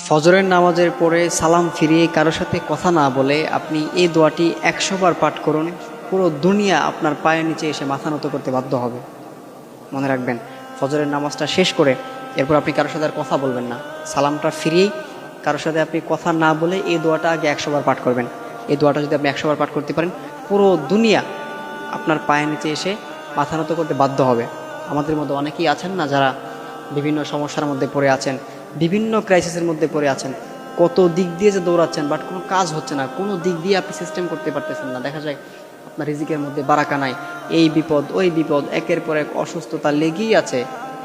ফজরের নামাজের পরে সালাম ফিরিয়ে কারোর সাথে কথা না বলে আপনি এই দোয়াটি ১০০ বার পাঠ করুন, পুরো দুনিয়া আপনার পায়ের নিচে এসে মাথা নত করতে বাধ্য হবে। মনে রাখবেন, ফজরের নামাজটা শেষ করে এরপর আপনি কারোর সাথে আর কথা বলবেন না। সালামটা ফিরিয়েই কারোর সাথে আপনি কথা না বলে এই দোয়াটা আগে ১০০ বার পাঠ করবেন। এই দোয়াটা যদি আপনি ১০০ বার পাঠ করতে পারেন, পুরো দুনিয়া আপনার পায়ের নিচে এসে মাথা নত করতে বাধ্য হবে। আমাদের মধ্যে অনেকেই আছেন না, যারা বিভিন্ন সমস্যার মধ্যে পড়ে আছেন, বিভিন্ন ক্রাইসিসের মধ্যে পড়ে আছেন, কত দিক দিয়ে যে দৌড়াচ্ছেন, বাট কোনো কাজ হচ্ছে না, কোনো দিক দিয়ে আপনি সিস্টেম করতে পারতেছেন না। দেখা যায় আপনার রিজিকের মধ্যে বারাকা নাই, এই বিপদ ওই বিপদ, একের পর এক অসুস্থতা লেগেই আছে,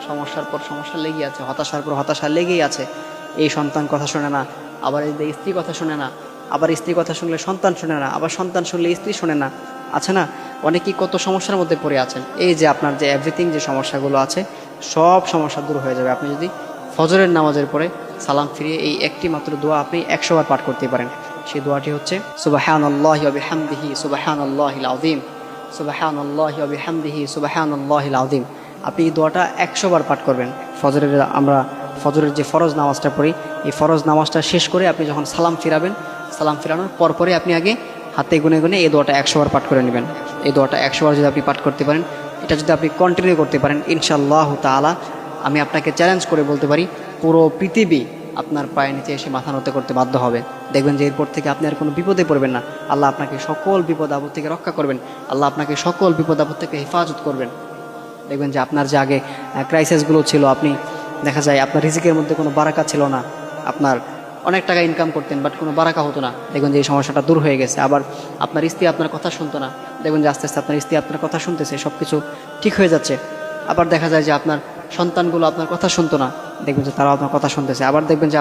সমস্যার পর সমস্যা লেগেই আছে, হতাশার পর হতাশা লেগেই আছে। এই সন্তান কথা শোনে না, আবার এই স্ত্রী কথা শোনে না, আবার স্ত্রী কথা শুনলে সন্তান শোনে না, আবার সন্তান শুনলে স্ত্রী শোনে না। আছে না, অনেকেই কত সমস্যার মধ্যে পড়ে আছেন। এই যে আপনার যে এভরিথিং যে সমস্যাগুলো আছে, সব সমস্যা দূর হয়ে যাবে আপনি যদি ফজরের নামাজের পরে সালাম ফিরিয়ে এই একটি মাত্র দোয়া আপনি ১০০ বার পাঠ করতে পারেন। সেই দোয়াটি হচ্ছে সুবহানাল্লাহি ওয়া বিহামদিহি সুবহানাল্লাহিল আযীম, সুবহানাল্লাহি ওয়া বিহামদিহি সুবহানাল্লাহিল আযীম। আপনি এই দোয়াটা ১০০ বার পাঠ করবেন। আমরা ফজরের যে ফরজ নামাজটা পড়ি, এই ফরজ নামাজটা শেষ করে আপনি যখন সালাম ফিরাবেন, সালাম ফিরানোর পরপরই আপনি আগে হাতে গুনে গুনে এই দোয়াটা ১০০ বার পাঠ করে নেবেন। এই দোয়াটা ১০০ বার যদি আপনি পাঠ করতে পারেন, এটা যদি আপনি কন্টিনিউ করতে পারেন, ইনশাআল্লাহু তাআলা আমি আপনাকে চ্যালেঞ্জ করে বলতে পারি, পুরো পৃথিবী আপনার পায়ের নিচে এসে মাথা নত করতে বাধ্য হবে। দেখবেন যে এরপর থেকে আপনি আর কোনো বিপদে পড়বেন না। আল্লাহ আপনাকে সকল বিপদ আপদ থেকে রক্ষা করবেন, আল্লাহ আপনাকে সকল বিপদ আপদ থেকে হেফাজত করবেন। দেখবেন যে আপনার যে আগে ক্রাইসিসগুলো ছিল, আপনি দেখা যায় আপনার রিজিকের মধ্যে কোনো বারাকা ছিল না, আপনার অনেক টাকা ইনকাম করতেন বাট কোনো বারাকা হতো না, দেখবেন যে এই সমস্যাটা দূর হয়ে গেছে। আবার আপনার স্ত্রী আপনার কথা শুনতো না, দেখবেন যে আস্তে আস্তে আপনার স্ত্রী আপনার কথা শুনতেছে, সব কিছু ঠিক হয়ে যাচ্ছে। আবার দেখা যায় যে আপনার সন্তানগুলো আপনার কথা শুনতো না, দেখবেন যে তারাও আপনার কথা শুনতেছে। আবার দেখবেন যে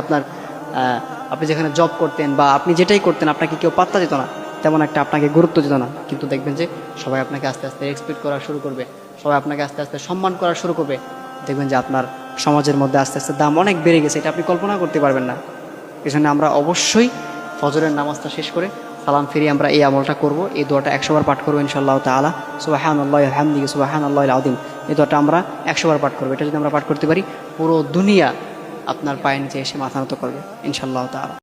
আপনি যেখানে জব করতেন বা আপনি যেটাই করতেন, আপনাকে কেউ পাত্তা দিত না, তেমন একটা আপনাকে গুরুত্ব দিত না, কিন্তু দেখবেন যে সবাই আপনাকে আস্তে আস্তে রেসপেক্ট করা শুরু করবে, সবাই আপনাকে আস্তে আস্তে সম্মান করা শুরু করবে। দেখবেন যে আপনার সমাজের মধ্যে আস্তে আস্তে দাম অনেক বেড়ে গেছে, এটা আপনি কল্পনা করতে পারবেন না। এই জন্য আমরা অবশ্যই ফজরের নামাজটা শেষ করে সালাম ফিরিয়ে আমরা এই আমলটা করব, এই দোয়াটা ১০০ বার পাঠ করবো ইনশাআল্লাহ তাআলা। সুবহানাল্লাহি ওয়া বিহামদিহি সুবহানাল্লাহিল আযীম, এই দোয়াটা আমরা ১০০ বার পাঠ করবো। এটা যদি আমরা পাঠ করতে পারি, পুরো দুনিয়া আপনার পায়ের নিচে এসে মাথা নত করবে ইনশাআল্লাহ তাআলা।